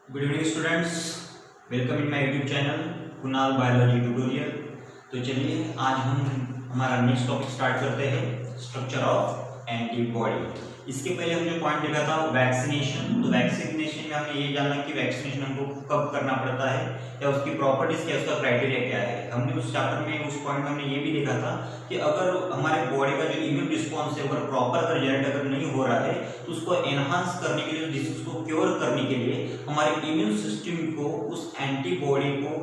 Good evening students, welcome in my YouTube channel Kunal biology tutorial. तो चलिए आज हम हमारा नेक्स्ट टॉपिक स्टार्ट करते हैं, स्ट्रक्चर ऑफ एंटीबॉडी। इसके पहले हम जो पॉइंट देखा था वैक्सीनेशन। तो वैक्सीनेशन में हमने ये जाना कि वैक्सीनेशन हमको कब करना पड़ता है या उसकी प्रॉपर्टीज क्या है, उसका क्राइटेरिया क्या है। हमने उस चैप्टर में उस पॉइंट में हमने ये भी देखा था कि अगर हमारे बॉडी का जो इम्यून रिस्पॉन्स है अगर प्रॉपर अगर जनरेट अगर नहीं हो रहा है तो उसको एनहांस करने के लिए, डिसीज को क्योर करने के लिए हमारे इम्यून सिस्टम को उस एंटीबॉडी को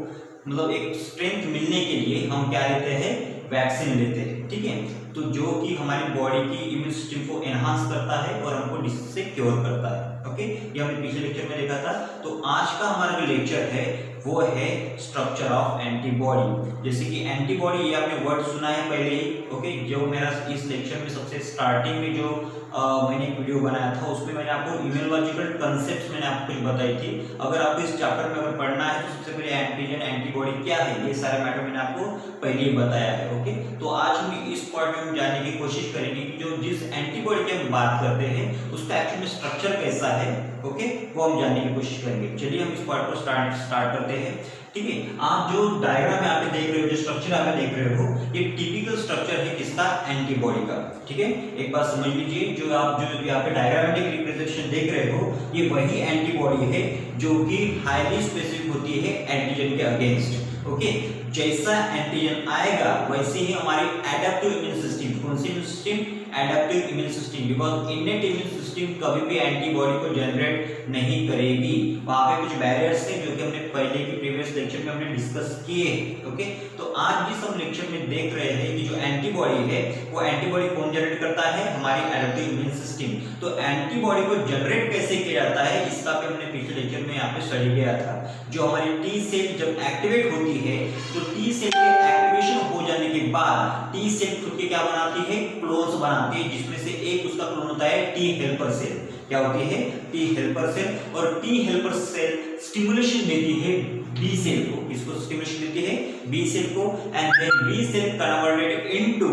मतलब एक स्ट्रेंथ मिलने के लिए हम क्या लेते हैं, वैक्सीन लेते हैं। ठीक है, तो जो कि हमारी बॉडी की इम्यून सिस्टम को एनहांस करता है और हमको डिसीज से क्योर करता है। ओके, ये हमने पिछले लेक्चर में देखा था। तो आज का हमारा जो लेक्चर है वो है स्ट्रक्चर ऑफ एंटीबॉडी। जैसे कि एंटीबॉडी ये आपने वर्ड सुना है पहले ही। ओके, जो मेरा इस लेक्चर में सबसे स्टार्टिंग में जो मैंने एक वीडियो बनाया था उसमें मैंने आपको इम्यूनोलॉजिकल कांसेप्ट्स मैंने आपको कुछ बताई थी। अगर आपको इस चैप्टर में अगर पढ़ना है तो सबसे पहले एंटीजन एंटीबॉडी क्या है ये सारे मैटर मैंने आपको पहले ही बताया है। ओके, तो आज हम इस पार्ट में हम जानने की कोशिश करेंगे कि जो जिस एंटीबॉडी की हम बात करते हैं उसका एक्चुअल में स्ट्रक्चर कैसा है। ओके, वो हम जानने की कोशिश करेंगे। चलिए हम इस पार्ट को स्टार्ट करते हैं। ठीक है, आप जो डायग्राम में आप देख रहे हो, जो स्ट्रक्चर आप देख रहे हो, ये टिपिकल स्ट्रक्चर है किसका, एंटीबॉडी का। ठीक है, एक बात समझ लीजिए, जो आप जो यहाँ पे डायग्रामेटिक रिप्रेजेंटेशन देख रहे हो ये वही एंटीबॉडी है जो कि हाईली स्पेसिफिक होती है एंटीजन के अगेंस्ट। ओके, जैसा एंटीजन आएगा वैसे ही हमारी एडेप्टिव इम्यून सिस्टम, कौन सी immune system, adaptive immune system, because innate immune system कभी भी एंटीबॉडी को जनरेट नहीं करेगी। वहां पे कुछ बैरियर्स थे जो कि हमने पहले की प्रीवियस लेक्चर में हमने डिस्कस किए। ओके, तो आज जिस हम लेक्चर में देख रहे हैं कि जो एंटीबॉडी है वो एंटीबॉडी कौन जनरेट करता है, हमारी एडेप्टिव इम्यून सिस्टम। तो एंटीबॉडी को जनरेट कैसे किया जाता है इसका भी हमने पिछले लेक्चर में यहाँ पे स्टडी किया था। जो हमारी टी सेल जब एक्टिवेट होती है तो टी सेल के एक्टिवेशन हो जाने के बाद टी सेल खुद के क्या बनाती है, क्लोन्स बनाती है, जिसमें से एक उसका क्लोन होता है टी हेल्पर सेल। क्या होती है, टी हेल्पर सेल। और टी हेल्पर सेल स्टिमुलेशन देती है बी सेल को। किसको स्टिमुलेशन देती है, बी सेल को। And then B cell converted into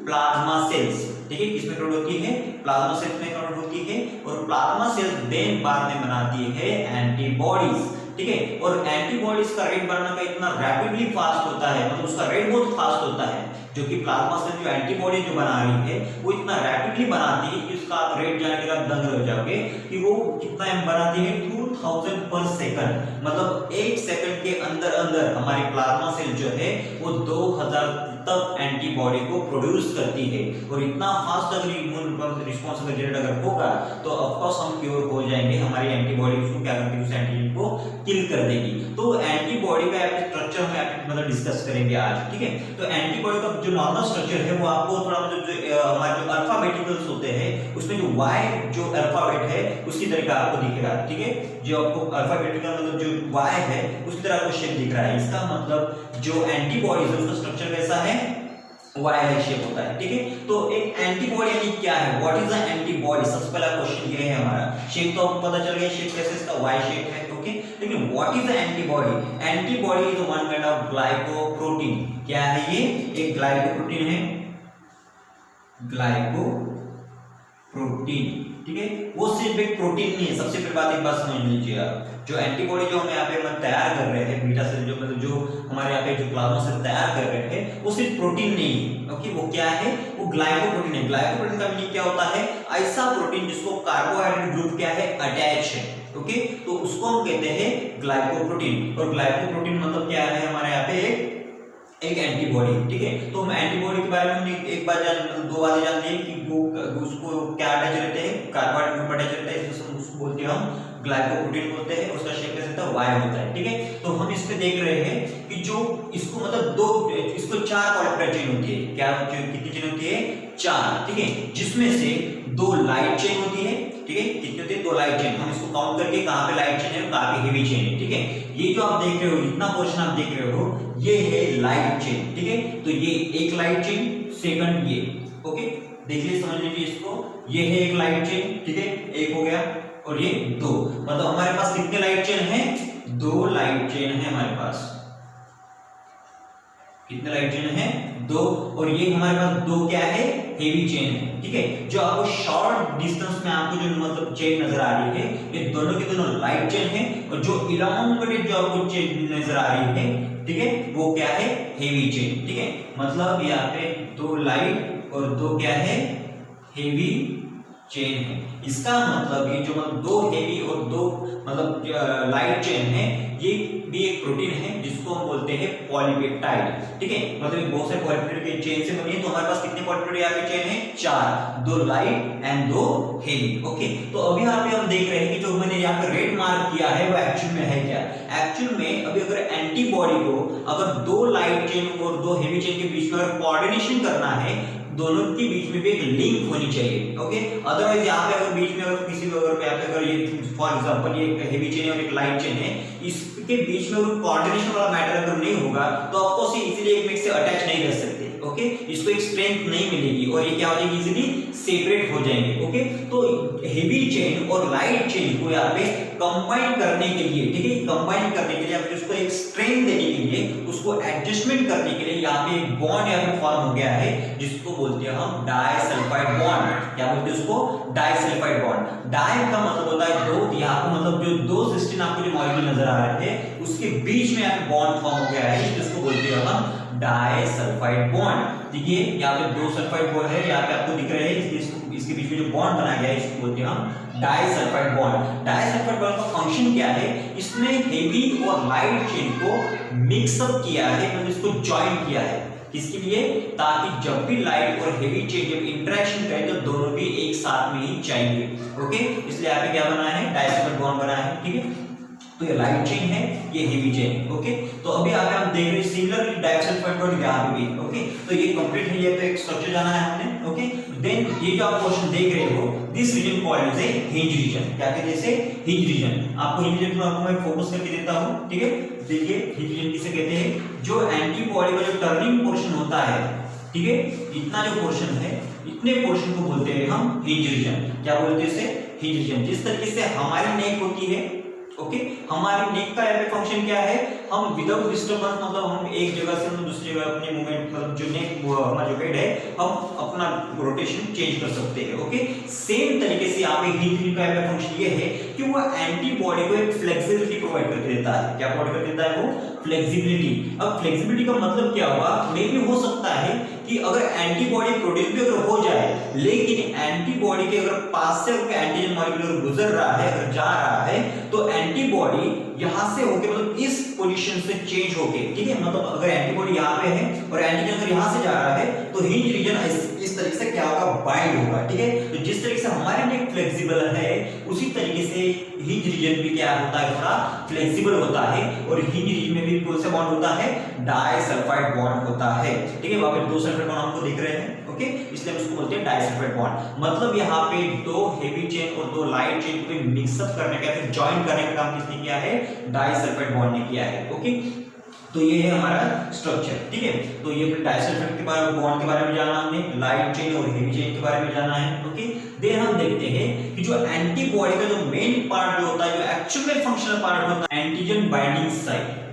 plasma cells. ठीक है, किसमें कन्वर्ट होती है, प्लाज्मा सेल्स में कन्वर्ट होती है। और प्लाज्मा सेल्स देन बाद में बनाती है एंटीबॉडीज। ठीक है, और एंटीबॉडीज का रेट बढ़ने का इतना रैपिडली फास्ट होता है, मतलब उसका रेट बहुत फास्ट होता है, जो कि प्लाज्मा सेल जो एंटीबॉडी जो बना रही है वो इतना रैपिडली बनाती है कि उसका रेट जाने के बाद दंग रह जाओगे कि वो कितना बनाती है, 2000 पर सेकंड। मतलब 1 सेकंड के अंदर अंदर हमारी प्लाज्मा सेल जो है वो 2000 तक एंटीबॉडी को प्रोड्यूस करती है। और इतना फास्ट अगर इम्यून रिस्पॉन्स अगर जनरेट अगर होगा तो ऑफ कोर्स हम क्योर हो जाएंगे, हमारी एंटीबॉडी उसको क्या करती है, उस एंटीजन को किल कर देगी। तो एंटीबॉडी का स्ट्रक्चर हम मतलब डिस्कस करेंगे आज। ठीक है, तो एंटीबॉडी का जो नॉर्मल स्ट्रक्चर है वो आपको थोड़ा मतलब जो हमारे जो अल्फाबेटिकल्स होते हैं उसमें जो वाई जो अल्फाबेट है उसकी तरह का आपको दिखेगा। ठीक है, जो आपको अल्फाबेटिकल मतलब जो वाई है उसी तरह आपको शेप दिख रहा है। इसका मतलब जो एंटीबॉडीज है उसका स्ट्रक्चर कैसा है, वाई शेप होता है। ठीक है, तो एक एंटीबॉडी यानी क्या है, व्हाट इज द एंटीबॉडी, सबसे पहला क्वेश्चन ये है हमारा। शेप तो आपको पता चल गया, शेप कैसे, इसका वाई शेप है। ओके, लेकिन what is the antibody, antibody is one kind of glycoprotein. क्या है ये, एक ग्लाइकोप्रोटीन है, ग्लाइकोप्रोटीन। ठीक है, वो सिर्फ एक प्रोटीन नहीं है। सबसे पहले बात एक बात समझ लीजिए आप, जो एंटीबॉडी जो हम यहाँ पे तैयार कर रहे हैं, बीटा सेल जो मतलब जो हमारे यहाँ पे जो प्लाज्मा सेल तैयार कर रहे हैं वो सिर्फ प्रोटीन नहीं है। ओके, वो क्या है, वो ग्लाइकोप्रोटीन है। ग्लाइकोप्रोटीन का मीनिंग क्या होता है, ऐसा प्रोटीन जिसको कार्बोहाइड्रेट ग्रुप क्या है, अटैच है। ओके, तो उसको हम कहते हैं ग्लाइकोप्रोटीन। और ग्लाइकोप्रोटीन मतलब क्या है, हमारे यहाँ पे एक एंटीबॉडी। ठीक है, तो हम एंटीबॉडी के बारे में एक बार दो बातें जानते हैं कि वो उसको क्या अटैच रहते हैं, कार्बोहाइड्रेट ग्रुप अटैच रहता है, इसको उसको बोलते हैं हम ग्लाइकोप्रोटीन बोलते हैं। उसका शेप कैसे होता है, वाई होता है। ठीक है, तो हम इस पे देख रहे हैं कि जो इसको मतलब दो, इसको 4 पॉलीपेप्टाइड चेन होती है। क्या कितनी चेन होती है, 4। ठीक है, जिसमें से 2 लाइट चेन होती है। ठीक है, कितनी होती है, 2 लाइट चेन। हम इसको काउंट करके कहां पे लाइट चेन है, कहां पे हेवी चेन है। ठीक है, ये जो आप देख रहे हो, इतना पोर्शन आप देख रहे हो, ये है लाइट चेन। ठीक है, तो ये एक लाइट चेन, सेकंड ये। ओके, देखिए समझ लीजिए इसको, ये है एक लाइट चेन। ठीक है, एक हो गया, और ये 2, मतलब हमारे पास कितने लाइट चेन है, 2 लाइट चेन है हमारे पास। कितने लाइट चेन है, दो, और ये हमारे पास दो क्या है, हेवी चेन है। ठीक है, जो आपको शॉर्ट डिस्टेंस में आपको जो मतलब चेन नजर आ रही है, ये दोनों के दोनों लाइट चेन है, और जो इलांगेटेड जो आपको चेन नजर आ रही है, ठीक है, वो क्या है, हेवी चेन। ठीक है, मतलब यहाँ पे दो लाइट और दो क्या है, हेवी चेन है। इसका मतलब ये जो मतलब दो हेवी और दो मतलब लाइट चेन है, ये भी एक प्रोटीन है जिसको हम बोलते हैं पॉलीपेप्टाइड। ठीक है, मतलब बहुत सारे पॉलीपेप्टाइड चेन से बनी है। तो हमारे पास कितने पॉलीपेप्टाइड यहाँ पे चेन है, 4, दो लाइट एंड दो हेवी। ओके, तो अभी यहाँ पे हम देख रहे हैं कि जो मैंने यहाँ पे रेड मार्क किया है वो एक्चुअल में है क्या। एक्चुअल में अभी अगर एंटीबॉडी को अगर दो लाइट चेन और दो हेवी चेन के बीच में अगर कोऑर्डिनेशन करना है, दोनों के बीच में भी एक लिंक होनी चाहिए। ओके, अदरवाइज यहाँ पे अगर बीच में अगर किसी अगर यहाँ पे अगर ये फॉर एग्जांपल ये एक हेवी चेन और एक लाइट चेन है, इसके बीच में अगर कोऑर्डिनेशन वाला मैटर अगर नहीं होगा तो आपको इजीली एक में से अटैच नहीं कर सकते। ओके, इसको एक स्ट्रेंथ नहीं मिलेगी और ये क्या हो जाएगी, इजीली सेपरेट हो जाएंगे। ओके, तो हेवी चेन और लाइट चेन को यहाँ पे कंबाइन करने के लिए, ठीक है, कंबाइन करने के लिए या फिर उसको एक स्ट्रेंथ देने के लिए, उसको एडजस्टमेंट करने के लिए यहाँ पे एक बॉन्ड यहाँ पे फॉर्म हो गया है जिसको बोलते हैं हम डाइसल्फाइड बॉन्ड। क्या बोलते हैं उसको, डाइसल्फाइड बॉन्ड। डाई का मतलब होता है दो, यहाँ पे मतलब जो दो सिस्टीन आपको जो मॉलिक्यूल नजर आ रहे थे उसके बीच में यहाँ पे बॉन्ड फॉर्म हो गया है जिसको बोलते हैं हम डाइसल्फाइड बॉन्ड। देखिए यहाँ पे दो सल्फाइड बॉन्ड है, यहाँ पे आपको दिख रहे हैं, इसके बीच में जो बॉन्ड बनाया गया है इसको बोलते हैं हम डाइसल्फाइड बॉन्ड। डाइसल्फाइड बॉन्ड का फंक्शन क्या है, इसने हेवी और लाइट चेन को मिक्सअप किया है, मतलब इसको ज्वाइन किया है। किसके लिए, ताकि जब भी लाइट और हेवी चेन जब इंटरेक्शन करें तो दोनों भी एक साथ में ही जाएंगे। ओके, इसलिए यहाँ पे क्या बना है, डाइसल्फाइड बॉन्ड बना है। ठीक है, तो ये लाइट चेन है, ये हेवी चेन है। ओके, तो अभी आगे हम देख रहे हैं सिमिलरली डाइसल्फाइड बॉन्ड यहाँ पे भी। ओके, तो ये कंप्लीट है, ये तो एक स्ट्रक्चर जाना है हमने। ओके, देन ये जो आप क्वेश्चन देख रहे हो, this reason called is a hinge region. क्या कहते हैं इसे, हिंज रीजन। आपको हिंज रीजन को आपको मैं फोकस करके देता हूं। ठीक है, देखिए हिंज रीजन किसे कहते हैं, जो एंटीबॉडी का जो टर्निंग पोर्शन होता है, ठीक है, इतना जो पोर्शन है, इतने पोर्शन को बोलते हैं हम हिंज रीजन। क्या बोलते हैं इसे, हिंज रीजन। जिस तरीके से हमारी नेक होती है, ओके, हमारी नेक का यहाँ पे फंक्शन क्या है, हम विदाउट डिस्टर्बेंस मतलब हम एक जगह से दूसरी जगह अपने मूवमेंट मतलब जो नेक हमारा जो हेड है हम अपना रोटेशन चेंज कर सकते हैं। ओके, सेम तरीके से यहाँ पे हिंज का यहाँ पे फंक्शन ये है कि वो एंटीबॉडी को एक फ्लेक्सिबिलिटी प्रोवाइड करके देता है। क्या प्रोवाइड कर देता है, वो फ्लेक्सिबिलिटी। अब फ्लेक्सिबिलिटी का मतलब क्या हुआ, मे भी हो सकता है कि अगर एंटीबॉडी प्रोड्यूस भी अगर हो जाए, लेकिन एंटीबॉडी के अगर पास से अगर एंटीजन मॉलिक्यूल गुजर रहा है, अगर जा रहा है, तो एंटीबॉडी यहां से होके मतलब इस पोजीशन से चेंज होके, ठीक है, मतलब अगर एंटीबॉडी यहां पे है और एंटीजन अगर यहां से जा रहा है तो हिंज रीजन इस तरीके से क्या होगा, बाइंड होगा। ठीक है, तो जिस तरीके से हमारे नेक फ्लेक्सिबल है उसी तरीके से हिंज रीजन भी क्या होता है, थोड़ा फ्लेक्सिबल होता है। और हिंज रीजन में भी कौन सा बॉन्ड होता है, डाइसल्फाइड बॉन्ड होता है। ठीक है, वहां पे दो सल्फाइड बॉन्ड हमको दिख रहे हैं। ओके, इसलिए हम इसको बोलते हैं डाइसल्फाइड बॉन्ड। मतलब यहाँ पे दो हेवी चेन और दो लाइट चेन को मिक्सअप करने का फिर ज्वाइन करने का काम किसने किया है, डाइसल्फाइड बॉन्ड ने किया है। ओके, तो ये है हमारा स्ट्रक्चर। ठीक है, तो ये डाइसल्फाइड के बारे में, बॉन्ड के बारे में जाना हमने, लाइट चेन और हेवी चेन के बारे में जाना है। ओके, देन हम देखते हैं कि जो एंटीबॉडी का जो मेन पार्ट जो होता है, जो एक्चुअल में फंक्शनल पार्ट होता है, एंटीजन बाइंडिंग साइट।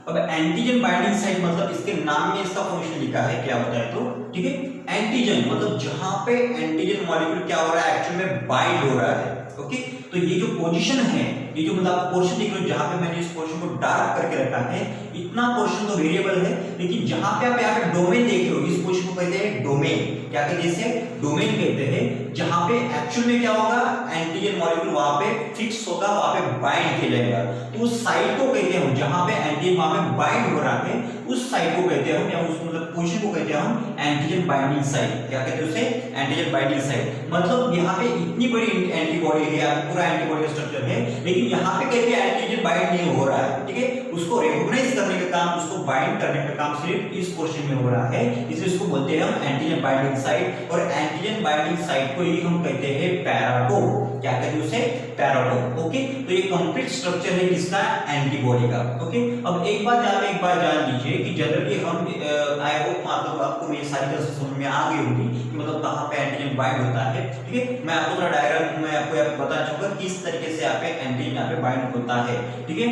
अब एंटीजन बाइंडिंग साइट मतलब इसके नाम में इसका फंक्शन लिखा है, क्या होता है तो, ठीक है, एंटीजन मतलब जहां पे एंटीजन मॉलिक्यूल क्या हो रहा है, एक्चुअल में बाइंड हो रहा है। ओके, तो ये जो पोजीशन है, ये जो मतलब पोर्शन देख रहे हो जहां पे मैंने इस पोर्शन को डार्क करके रखा है, इतना पोर्शन तो वेरिएबल है, लेकिन जहां पे आप यहाँ पे डोमेन देख रहे हो, इस पोर्शन को कहते हैं डोमेन। क्या कहते हैं इसे, डोमेन कहते हैं। जहां पे एक्चुअल में क्या होगा, एंटीजन मॉलिक्यूल वहां पे फिक्स होगा, वहां पे बाइंड किया जाएगा। तो उस साइट को कहते हैं हम, जहां पे एंटीजन वहां पे बाइंड हो रहा है, उस साइट को कहते हैं हम, या उस मतलब पोजीशन को कहते हैं हम एंटीजन बाइंडिंग साइट। क्या कहते हैं उसे, एंटीजन बाइंडिंग साइट। मतलब यहाँ पे इतनी बड़ी एंटीबॉडी है, पूरा एंटीबॉडी का स्ट्रक्चर है, लेकिन यहाँ पे कहते हैं एंटीजन बाइंड नहीं हो रहा है। ठीक है, उसको रिकॉग्नाइज करने का काम, उसको बाइंड करने का काम सिर्फ इस पोर्शन में हो रहा है, इसलिए इसको बोलते हैं हम एंटीजन बाइंडिंग साइट। और एंटीजन बाइंडिंग साइट को ही हम कहते हैं पैराटोप। क्या कहते हैं उसे, पैराटोप। ओके, तो ये कंप्लीट स्ट्रक्चर है किसका, एंटीबॉडी का। ओके, अब एक बात जान लीजिए कि जनरली हम आई होप मतलब आपको ये सारी चीजें समझ में आ गई होगी कि मतलब कहां पे एंटीजन बाइंड होता है। ठीक है, मैं आपको थोड़ा डायग्राम में आपको बताना चाहूंगा किस तरीके से यहाँ पे एंटीजन यहाँ पे बाइंड होता है। ठीक है,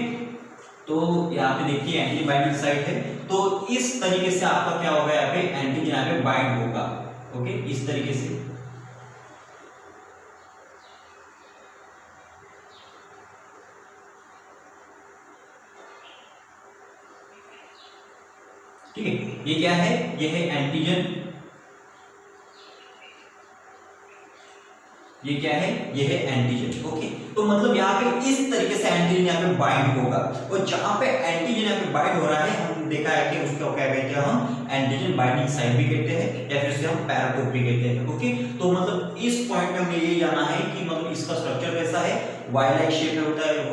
तो यहाँ पे देखिए एंटीजन बाइंडिंग साइट है, तो इस तरीके से आपका क्या होगा, यहाँ पे एंटीजन यहाँ पे बाइंड होगा। ओके, इस तरीके से। ठीक है, ये क्या है, ये है एंटीजन, ये क्या है, ये है एंटीजन। ओके, तो मतलब यहाँ पे इस तरीके से एंटीजन यहाँ पे बाइंड होगा, और जहां पे एंटीजन यहाँ पे बाइंड हो रहा है हम देखा है कि उसको क्या कहते हैं, हम एंटीजन बाइंडिंग साइट भी कहते हैं या फिर इसे हम पैराटोप भी कहते हैं। ओके, तो मतलब इस पॉइंट में हमें ये जाना है कि मतलब इसका स्ट्रक्चर कैसा है, वाई लाइक शेप में होता है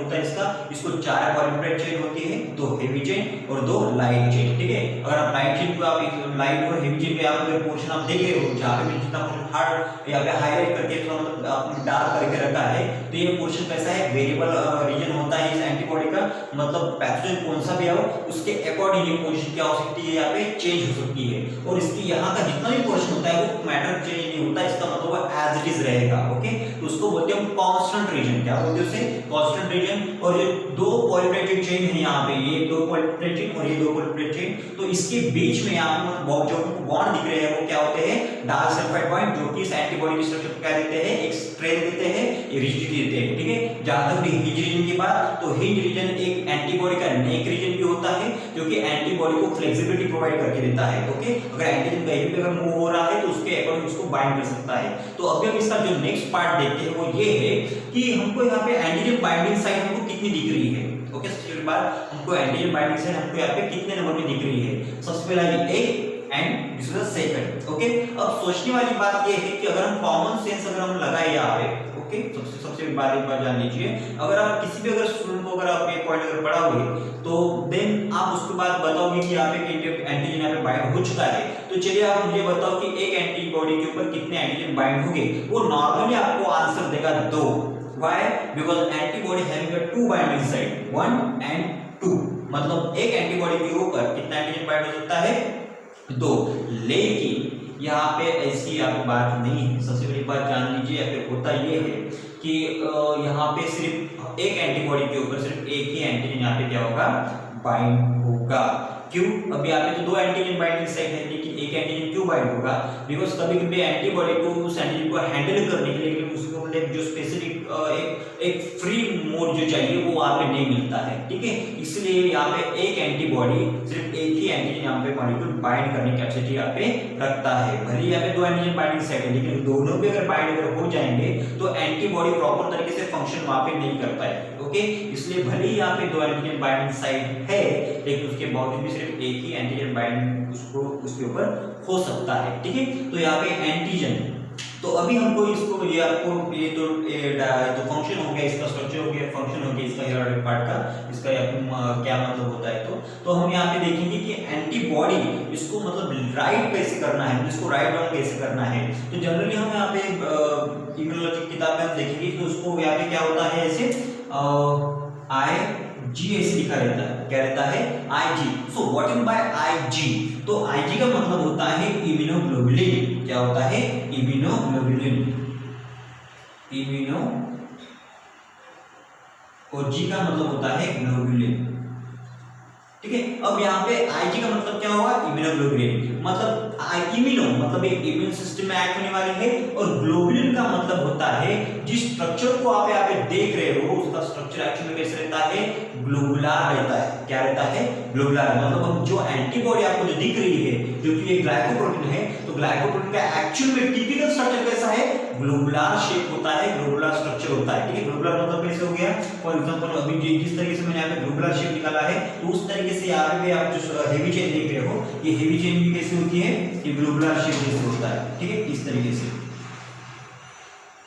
इसको 4 पॉलीपेप्टाइड चेन होती है, 2 हेवी चेन और 2 लाइट चेन। ठीक है, अगर आप लाइट चेन को आप लाइट और हेवी चेन के आप अगर पोर्शन आप देख रहे हो, जहां पे जितना पोर्शन हार्ड यहाँ पे हाईलाइट करके थोड़ा मतलब आपने डार्क करके रखा है, तो ये पोर्शन कैसा है, वेरिएबल रीजन होता है इस एंटीबॉडी का, मतलब पैथोजन कौन सा भी आओ उसके अकॉर्डिंग ये पोजीशन क्या हो सकती है, यहाँ पे चेंज हो सकती है, और इसकी यहाँ का जितना भी पोर्शन होता है वो मैटर चेंज नहीं होता, इसका मतलब वो एज इट इज रहेगा। ओके, तो उसको बोलते हैं हम कांस्टेंट रीजन, क्या बोलते हैं उसे, कांस्टेंट रीजन। और ये 2 पॉलीपेप्टाइड चेन है यहाँ पे, ये 2 पॉलीपेप्टाइड चेन और ये 2 पॉलीपेप्टाइड चेन, तो इसके बीच में यहाँ पे जो बॉन्ड दिख रहे हैं वो क्या होते हैं, डार्क सल्फाइड बॉन्ड, जो कि इस एंटीबॉडी की स्ट्रक्चर क्या देते हैं, एक स्ट्रेंथ देते हैं, रिजिडिटी देते हैं। ठीक है, जहां तक हिंज रीजन की बात, तो हिंज रीजन एक एंटीबॉडी का नेक रीजन भी होता है, जो कि एंटीबॉडी को फ्लेक्सिबिलिटी प्रोवाइड करके देता है। ओके, अगर एंटीजन कहीं भी अगर मूव हो रहा है तो उसके अकॉर्डिंग उसको बाइंड कर सकता है। तो अभी हम इसका जो नेक्स्ट पार्ट देखते हैं वो ये है कि हमको यहाँ पे एंटीजन बाइंडिंग साइट हमको कितनी दिख रही है। ओके, सबसे बात हमको एंटीजन बाइंडिंग साइट हमको यहाँ पे कितने नंबर में दिख रही है, सबसे पहला ये A and this is the second. Okay, अब सोचने वाली बात ये है कि अगर हम कॉमन सेंस अगर हम लगाए यहाँ पे, ओके, सबसे बात एक बार जान लीजिए, अगर आप किसी भी अगर स्टूडेंट को अगर आप ये पॉइंट अगर पढ़ाओगे तो देन आप उसके बाद बताओगे कि यहाँ पे एंटीजन यहाँ पे बाइंड हो चुका है, तो चलिए आप मुझे बताओ कि एक एंटीबॉडी के ऊपर कितने एंटीजन बाइंड होंगे। वो नॉर्मली आपको आंसर देगा 2। Why? Because antibody having a 2 binding site, 1 and 2, मतलब एक एंटीबॉडी के ऊपर कितना एंटीजन बाइंड हो सकता है, 2। लेकिन यहाँ पे ऐसी आप बात नहीं है, सबसे पहली बात जान लीजिए, या फिर होता ये है कि यहाँ पे सिर्फ एक एंटीबॉडी के ऊपर सिर्फ एक ही एंटीजन यहाँ पे क्या होगा, बाइंड होगा। क्यों, अभी यहाँ पे तो 2 एंटीजन बाइंडिंग साइट है, लेकिन एक एंटीजन क्यों बाइंड होगा, बिकॉज कभी कभी एंटीबॉडी को उस एंटीजन को हैंडल करने के लिए उसको जो स्पेसिफिक एक फ्री मोड जो चाहिए वो वहाँ पे नहीं मिलता है। ठीक है, इसलिए यहाँ पे एक एंटीबॉडी सिर्फ एक ही एंटीजन यहाँ पे मॉलिक्यूल बाइंड करने की कैपेसिटी यहाँ पे रखता है। भले यहाँ पे 2 एंटीजन बाइंडिंग साइट है, लेकिन दोनों भी अगर बाइंड अगर हो जाएंगे तो एंटीबॉडी प्रॉपर तरीके से फंक्शन वहाँ पे नहीं कर पाएगी। ओके, इसलिए भले ही यहाँ पे 2 एंटीजन बाइंडिंग साइट है, लेकिन उसके बावजूद भी सिर्फ एक ही एंटीजन बाइंड उसको उसके ऊपर हो सकता है। ठीक है, तो यहाँ पे एंटीजन, तो अभी हमको इसको ये आपको ये तो फंक्शन हो गया, इसका स्ट्रक्चर हो गया, फंक्शन हो गया इसका हेराल्डिक पार्ट का, इसका क्या मतलब होता है। तो हम यहाँ पे देखेंगे कि एंटीबॉडी इसको मतलब राइट कैसे करना है, इसको राइट डाउन कैसे करना है। तो जनरली हम यहाँ पे इम्यूनोलॉजी किताब में हम देखेंगे तो उसको यहाँ पे क्या होता है, ऐसे IG ऐसे लिखा रहता है, क्या रहता है, IG। So what is by IG, तो IG का मतलब होता है इम्यूनोग्लोबुलिन। क्या होता है, इम्यूनोग्लोबुलिन, इम्यूनो, और G का मतलब होता है ग्लोबुलिन। ठीक है, अब यहाँ पे IG का मतलब क्या होगा, इम्यूनोग्लोबुलिन, मतलब इम्यूनो मतलब एक इम्यून सिस्टम में एक्ट होने वाली है, और ग्लोबुलिन का मतलब होता है जिस स्ट्रक्चर को आप यहाँ पे देख रहे हो उसका स्ट्रक्चर एक्चुअली में कैसे रहता है, ग्लोबुलार रहता है। क्या रहता है, ग्लोबुलार, मतलब हम जो एंटीबॉडी आपको जो दिख रही है जो कि ये ग्लाइकोप्रोटीन है, तो ग्लाइकोप्रोटीन का एक्चुअल में टिपिकल स्ट्रक्चर कैसा है, ग्लोबुलार शेप होता है, ग्लोबुलार स्ट्रक्चर होता है। ठीक है, ग्लोबुलार मतलब कैसे हो गया, फॉर एग्जांपल अभी जिस तरीके से मैंने यहाँ पे ग्लोबुलार शेप निकाला है, तो उस तरीके से यहाँ पे आप जो हेवी चेन देख रहे हो, ये हेवी चेन भी कैसे होती है, ये ग्लोबुलार शेप जैसे होता है। ठीक है, इस तरीके से।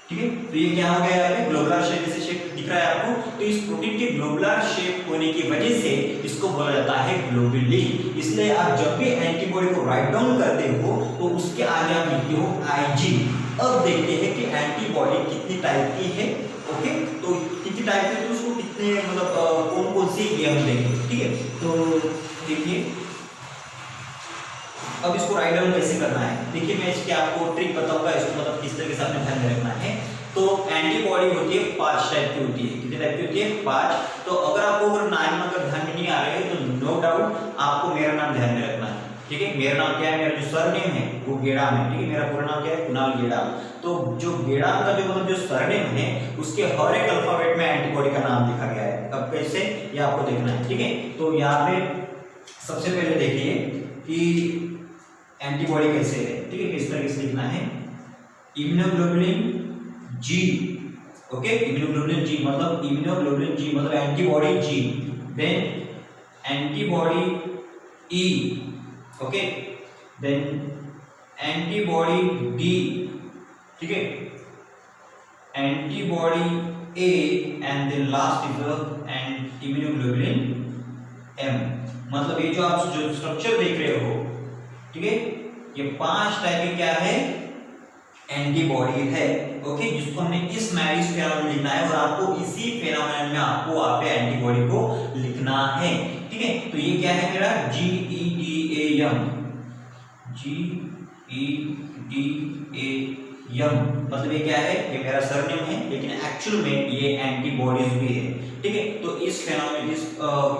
ठीक है, तो ये क्या हो गया, यहाँ पे ग्लोबुलार शेप जैसे शेप दिख रहा है आपको, तो इस प्रोटीन के ग्लोबुलार शेप होने की वजह से इसको बोला जाता है ग्लोबुलिन। इसलिए आप जब भी एंटीबॉडी को राइट डाउन करते हो तो उसके आगे आप लिखते हो IG। अब देखते हैं कि एंटीबॉडी कितनी टाइप की है। ओके, तो कितनी टाइप की, तो उसको कितने मतलब कौन कौन सी ये हम देखेंगे। ठीक है, तो देखिए अब इसको राइट डाउन कैसे करना है, देखिए मैं इसके आपको ट्रिक बताऊंगा, इसको मतलब किस तरीके से आपने ध्यान में रखना है। तो एंटीबॉडी होती है 5 टाइप की होती है, कितने टाइप की होती है, 5। तो अगर आपको अगर नाम अगर ध्यान में नहीं नो डाउट आपको मेरा नाम ध्यान में रखना है, ठीक है। मेरा नाम क्या है, मेरा जो सरनेम है वो गेड़ाम है, ठीक है। मेरा पूरा नाम क्या है, कुणाल गेड़ाम। तो जो गेड़ाम का जो मतलब जो सरनेम है उसके हर एक अल्फाबेट में एंटीबॉडी का नाम लिखा गया है। अब कैसे, ये आपको देखना है, ठीक है। तो यहाँ पे सबसे पहले देखिए कि एंटीबॉडी कैसे है, ठीक है, किस तरीके से लिखना है। Immunoglobulin G, okay, immunoglobulin G मतलब इम्यूनोग्लोबुलिन जी मतलब antibody G, then antibody E, okay, then antibody D, ठीक है, antibody A and then last is the immunoglobulin M. मतलब ये जो आप जो स्ट्रक्चर देख रहे हो, ठीक है, ये 5 टाइप के क्या है, एंटीबॉडी है, ओके, जिसको हमने इस मैरिज फेनोमेनन लिखना है और आपको इसी फेनोमेनन में आपको वहां पे एंटीबॉडी को लिखना है, ठीक है। तो ये क्या है मेरा GEDAM, GEDAM मतलब ये क्या है, ये मेरा सरनेम है लेकिन एक्चुअल में ये एंटीबॉडीज भी है, ठीक है। तो इस फेनोमेनन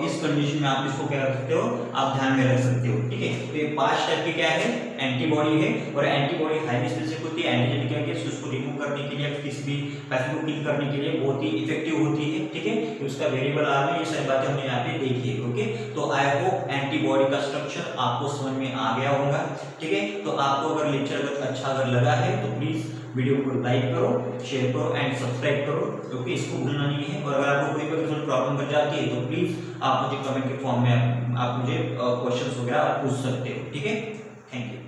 इस कंडीशन में आप इसको क्या रख सकते हो, आप ध्यान में रख सकते हो, ठीक है। तो ये 5 टाइप की क्या है, एंटीबॉडी है। और एंटीबॉडी हाईली स्पेसिफिक होती है, एंटीजन क्या है उसको रिमूव करने के लिए, किसी भी पैथोजन को किल करने के लिए बहुत ही इफेक्टिव होती है, ठीक है। तो उसका वेरिएबल आर में ये सारी बातें हमने यहाँ पे देखी है, ओके। तो आई होप एंटीबॉडी का स्ट्रक्चर आपको समझ में आ गया होगा, ठीक है। तो आपको अगर लेक्चर अच्छा अगर लगा है तो प्लीज वीडियो को लाइक करो, शेयर करो एंड सब्सक्राइब करो, क्योंकि इसको भूलना नहीं है। और अगर आपको कोई भी प्रॉब्लम बन जाती है तो प्लीज आप मुझे कमेंट के फॉर्म में आप मुझे क्वेश्चंस वगैरह पूछ सकते हो, ठीक है। Thank you.